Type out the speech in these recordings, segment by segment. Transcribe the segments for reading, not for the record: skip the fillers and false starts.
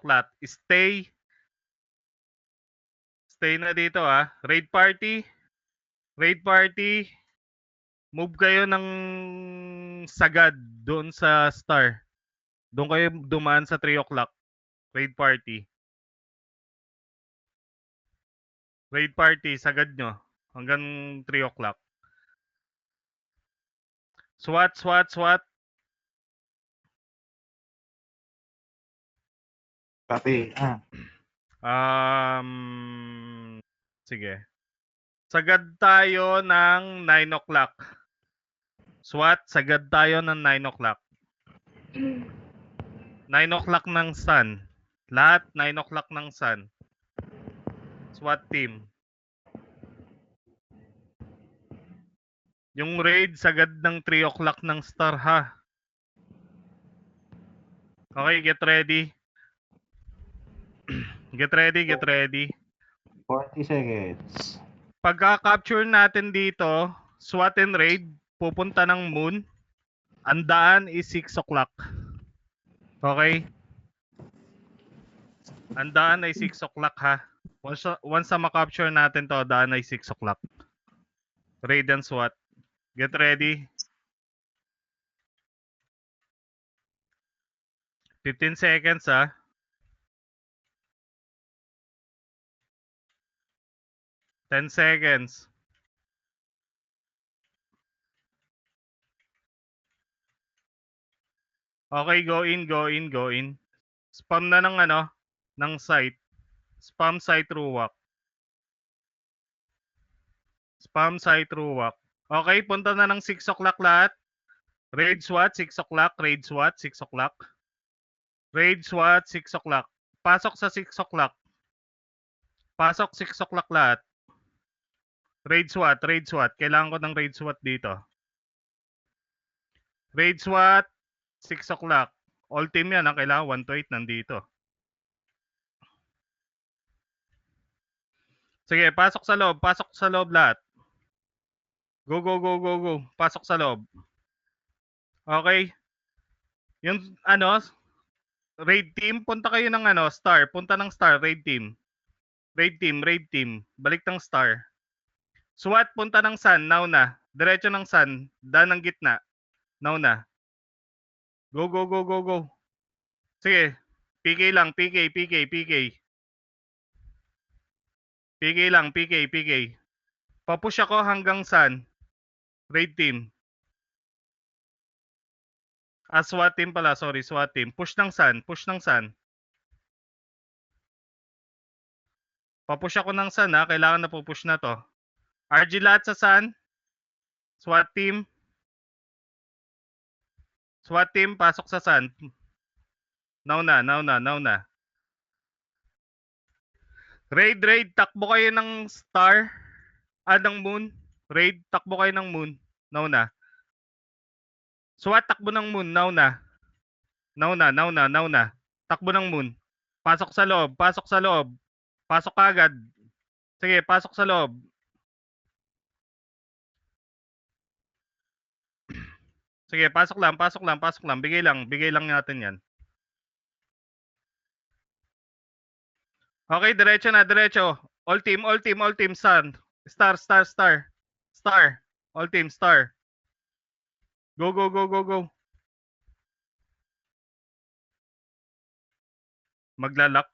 Lat. Stay na dito Raid party. Move kayo ng sagad doon sa star. Doon kayo dumaan sa 3 o'clock. Raid party, sagad nyo. Hanggang 3 o'clock. SWAT. Copy. Sige. Sagad tayo ng 9 o'clock. SWAT, sagad tayo ng 9 o'clock. 9 o'clock ng sun. Lahat 9 o'clock ng sun. SWAT team. Yung raid, sagad ng 3 o'clock ng star ha. Okay, get ready. Get ready. 40 seconds. Pagka-capture natin dito, SWAT and raid, pupunta ng moon. Ang daan is 6 o'clock. Okay? Ang daan ay 6 o'clock ha. Once na ma-capture natin to, daan ay 6 o'clock. Raid and SWAT. Get ready. 15 seconds ha. Ten seconds. Okay, go in. Spam na ng site. Spam site ruwak. Okay, punta na ng 6 o'clock lahat. Raid SWAT, 6 o'clock. Raid SWAT, 6 o'clock. Pasok sa 6 o'clock. Pasok 6 o'clock lahat. Raid SWAT. Kailangan ko ng raid SWAT dito. Raid SWAT, 6 o'clock. All team yan, kailangan 1 to 8 nandito. Sige, pasok sa loob lahat. Go. Pasok sa loob. Okay? Yung raid team, punta kayo ng star. Punta ng star, raid team. Balik ng star. SWAT, punta ng sun, now na. Diretso ng sun, daan ng gitna. Now na. Go. Sige, PK lang, PK. Papush ako hanggang sun. Raid team. SWAT team pala, sorry, SWAT team. Push ng sun. Papush ako ng sun kailangan na pupush na to. RG lahat sa sun. SWAT team, pasok sa sun. Now na. Raid, takbo kayo ng star. Ng moon. Raid, takbo kayo ng moon. Now na. SWAT, takbo ng moon. Now na. Takbo ng moon. Pasok sa loob. Pasok agad. Sige, pasok sa loob. Sige, pasok lang. Bigay lang natin yan. Okay, diretso na. All team. Star. All team, star. Go. Maglalak.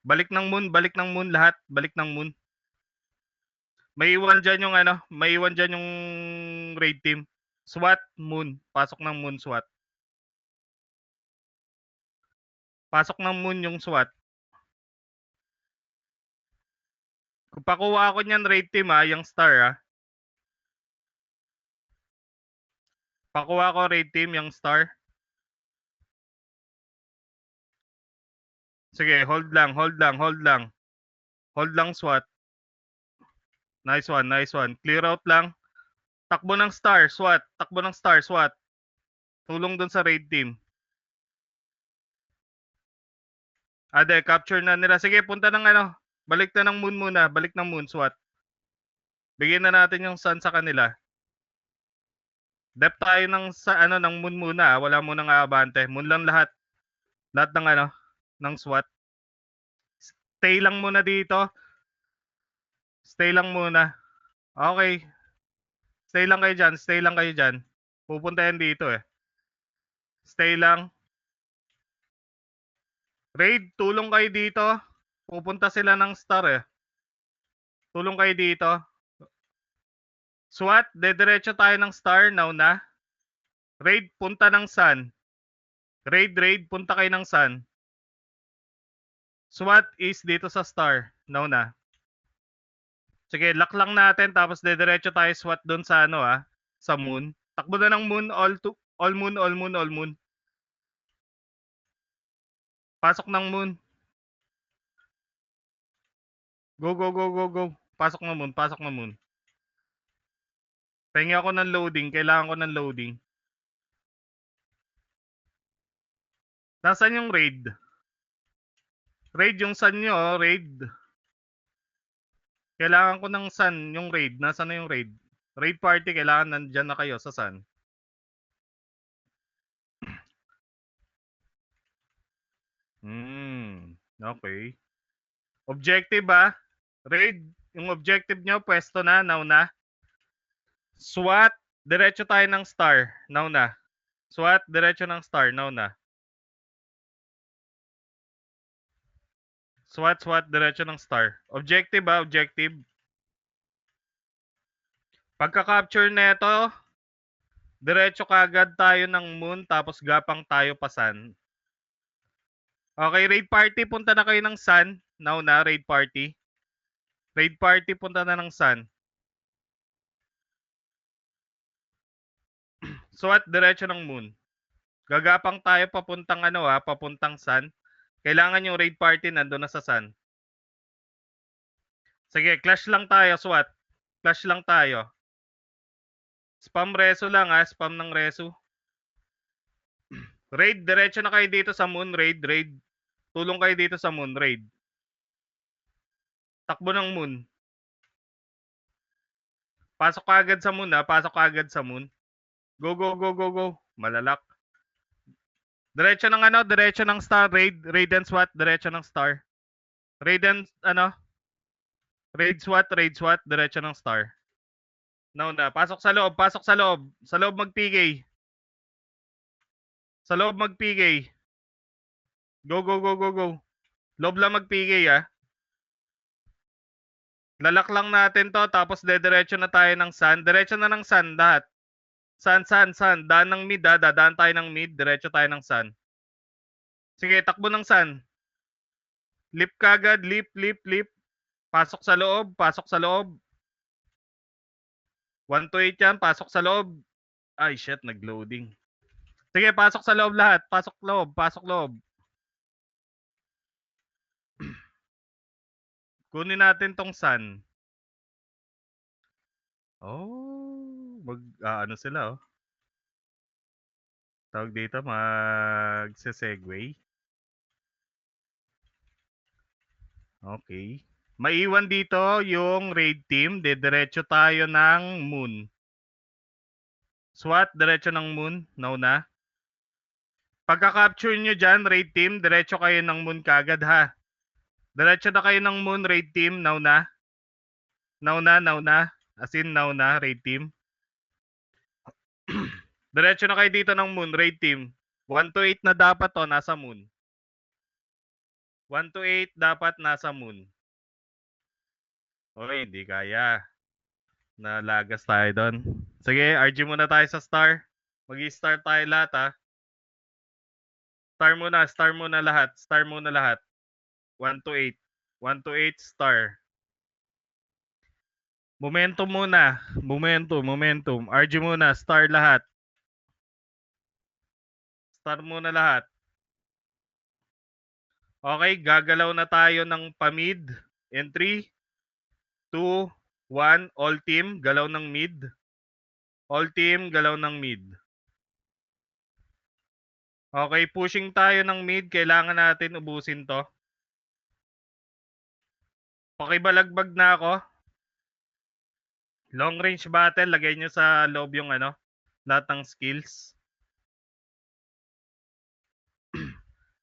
Balik ng moon lahat. May iwan dyan yung raid team. SWAT, moon. Pasok ng moon, SWAT. Pasok ng moon yung SWAT. Kung pakuha ako niyan raid team yung star Pakuha ko raid team yung star. Sige, hold lang. Hold lang SWAT. Nice one. Clear out lang. Takbo ng star, SWAT. Tulong dun sa raid team. Capture na nila. Sige, punta ng balik na ng moon muna. Balik ng moon, SWAT. Bigyan na natin yung sun sa kanila. Dep tayo ng moon muna. Wala munang aabante. Moon lang lahat. Lahat ng ano, ng SWAT. Stay lang muna dito. Stay lang muna. Okay. Stay lang kayo dyan. Stay lang kayo dyan. Pupunta yan dito eh. Stay lang. Raid, tulong kayo dito. Pupunta sila ng star eh. Tulong kayo dito. SWAT, dediretso tayo ng star. Now na. Raid, punta ng sun. Raid, punta kayo ng sun. SWAT is dito sa star. Now na. Sige, lock lang natin tapos dediretso tayo SWAT doon sa ano sa moon. Takbo na ng moon, all moon, all moon, all moon. Pasok ng moon. Go, go, go, go, go. Pasok ng moon, pasok ng moon. Pahingi ako ng loading, kailangan ko ng loading. Nasaan yung raid? Raid yung sun nyo, raid. Kailangan ko ng sun, yung raid. Nasaan na yung raid? Raid party, kailangan nandyan na kayo sa sun. Okay. Objective Raid, yung objective nyo, pwesto na, now na. SWAT, diretso tayo ng star, now na. SWAT, diretso ng star, now na. SWAT, diretso ng star. Objective objective. Pagka-capture neto, diretso kagad tayo ng moon, tapos gapang tayo pa sun. Okay, raid party, punta na kayo ng sun. Now na, raid party. Raid party, punta na ng sun. SWAT, diretso ng moon. Gagapang tayo papuntang papuntang sun. Kailangan yung raid party nandun na sa sun. Sige, clash lang tayo, SWAT. Clash lang tayo. Spam reso lang spam ng reso. Raid, diretso na kayo dito sa moon, raid. Tulong kayo dito sa moon, raid. Takbo ng moon. Pasok agad sa moon pasok agad sa moon. Go, go, go, go, go. Malalak. Diretso ng diretso ng star, raid and SWAT, diretso ng star. Raid and raid SWAT, diretso ng star. Now na, pasok sa loob, pasok sa loob. Sa loob mag-PK. Sa loob mag-PK. Go, go, go, go, go. Loob lang mag-PK Lalak lang natin to, tapos dediretso na tayo ng sun. Diretso na ng sun, lahat. Sun. Daan ng mid dadaan tayo ng mid. Diretso tayo ng sun. Sige, takbo ng sun. Lip kagad, lip. Pasok sa loob, 1 to 8 yan, pasok sa loob. Ay, shit, nag-loading. Sige, pasok sa loob lahat. Pasok loob. Kunin natin tong sun. Oh, ano sila Tawag dito, magse-segue. Okay. Maiwan dito yung raid team. Diretso tayo ng moon. SWAT, diretso ng moon. Now na. Pagka-capture nyo dyan, raid team, diretso kayo ng moon kagad Diretso na kayo ng moon, raid team. Now na. As in, now na, raid team. Diretso na kayo dito ng moon, raid team. 1 to 8 na dapat nasa moon. 1 to 8 dapat nasa moon. Okay, hindi kaya. Nalagas tayo doon. Sige, RG muna tayo sa star. Mag-i-start tayo lahat Star muna lahat. 1 to 8. 1 to 8 star. Momentum muna. Momentum. RG muna, star lahat. Star muna lahat. Okay, gagalaw na tayo ng pamid. In 3, 2, 1. All team, galaw ng mid. All team, galaw ng mid. Okay, pushing tayo ng mid. Kailangan natin ubusin to. Pakibalagbag na ako. Long range battle, lagay nyo sa loob yung lahat ng skills.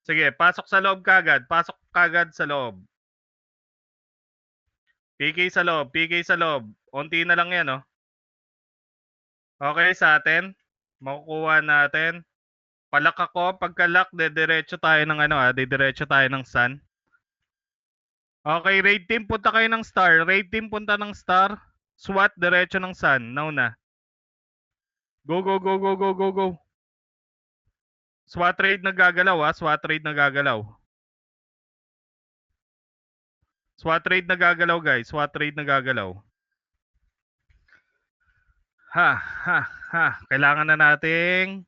Sige, pasok sa loob kagad. Pasok kagad sa loob. PK sa loob. PK sa loob. Unti na lang yan, oh. Okay, sa atin. Makukuha natin. Palak ako. Pagka-lock, diretso tayo ng diretso tayo ng sun. Okay, raid team, punta kayo ng star. Raid team, punta ng star. SWAT, diretso ng sun. Now na. Go, go, go, go, go, go, go. SWAT raid nagagalaw, ah. SWAT raid nagagalaw. SWAT raid nagagalaw, guys. SWAT raid nagagalaw. Kailangan na nating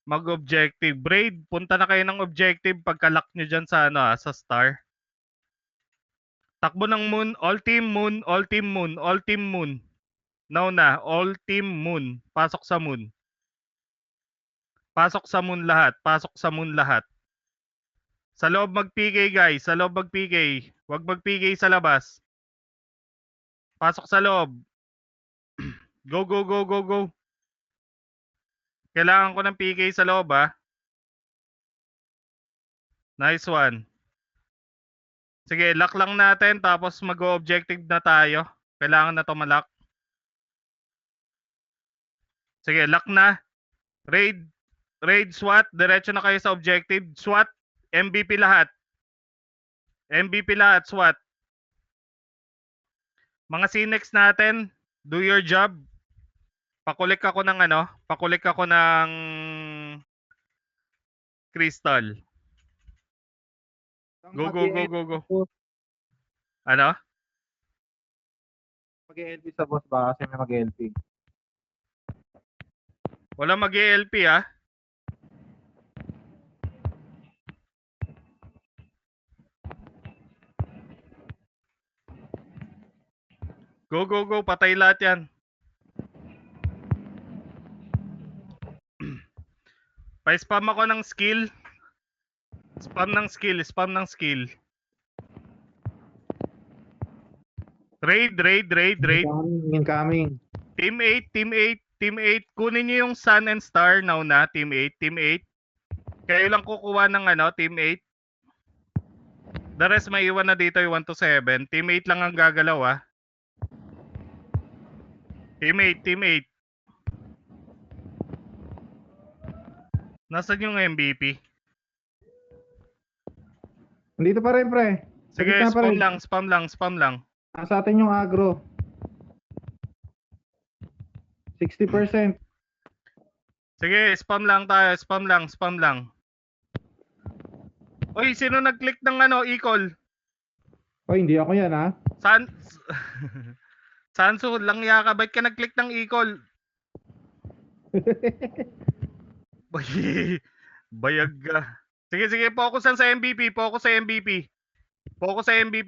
mag-objective. Raid, punta na kayo ng objective pagka-lock nyo dyan sa, sa star. Takbo ng moon, all team moon, all team moon, all team moon. Now na, all team moon. Pasok sa moon. Pasok sa moon lahat. Pasok sa moon lahat. Sa loob mag-PK, guys. Sa loob mag-PK. Huwag mag-PK sa labas. Pasok sa loob. Go, go, go, go, go. Kailangan ko ng PK sa loob, ah. Nice one. Sige, lock lang natin tapos mag-objective na tayo. Kailangan na to ma-lock. Sige, lock na. Raid, SWAT, diretso na kayo sa objective. SWAT, MVP lahat. MVP lahat, SWAT. Mga Cinex natin, do your job. Pakulik ako ng crystal. Go, go, go, go, go. Ano? Mag-LP sa boss ba? Kasi may mag-LP. Wala mag-LP, ah. Go, go, go. Patay lahat yan. Pa-spam ako ng skill. Spam ng skill. Spam ng skill. Raid. Incoming. Team 8, Team 8, Team 8. Kunin niyo yung Sun and Star now na, Team 8, Team 8. Kayo lang kukuha ng Team 8. The rest may iwan na dito yung 1 to 7. Team 8 lang ang gagalaw, ah. Team 8, Team 8. Nasaan yung MVP? Nandito pa rin, pre. Sige, spam lang. Nasa atin yung agro. 60%. Sige, spam lang tayo. Spam lang. Oy, sino nag-click ng e-call? Oy, hindi ako yan, ha? Sansu, lang yaka. Ba't ka nag-click ng e-call? Bayag ka. Sige, focusan sa MVP. Focus sa MVP,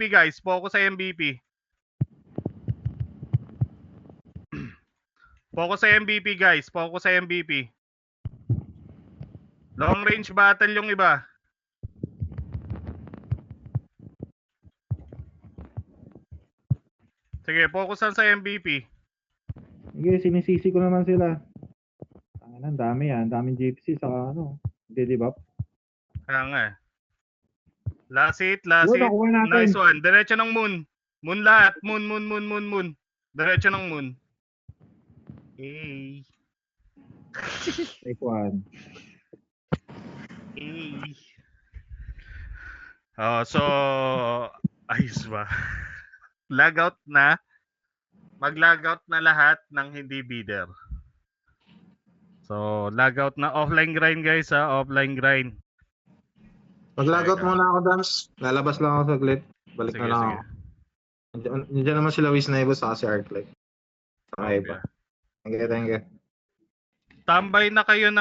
guys. Focus sa MVP. Focus sa MVP, guys. Focus sa MVP. Long range battle yung iba. Sige, focusan sa MVP. Sige, sinisisi ko naman sila. Ang dami yan. Daming gypsy sa de-debuff. Kaya nga eh. Last hit. Nice one. Diretso ng moon. Moon lahat. Moon. Diretso ng moon. Hey. Take one. Hey. Oh, so ayos ba? Logout na. Mag-logout na lahat ng hindi bidder. So, logout na. Offline grind, guys, ha? Offline grind. Mag-logout muna ako, Dams. Lalabas lang ako saglit. Balik na lang ako. Nandiyan naman sila Wiz Naibo sa si Arclight. Okay pa. Thank you. Tambay na kayo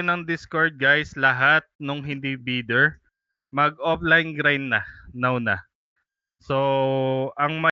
ng Discord, guys. Lahat nung hindi bidder. Mag-offline grind na. Now na. So, ang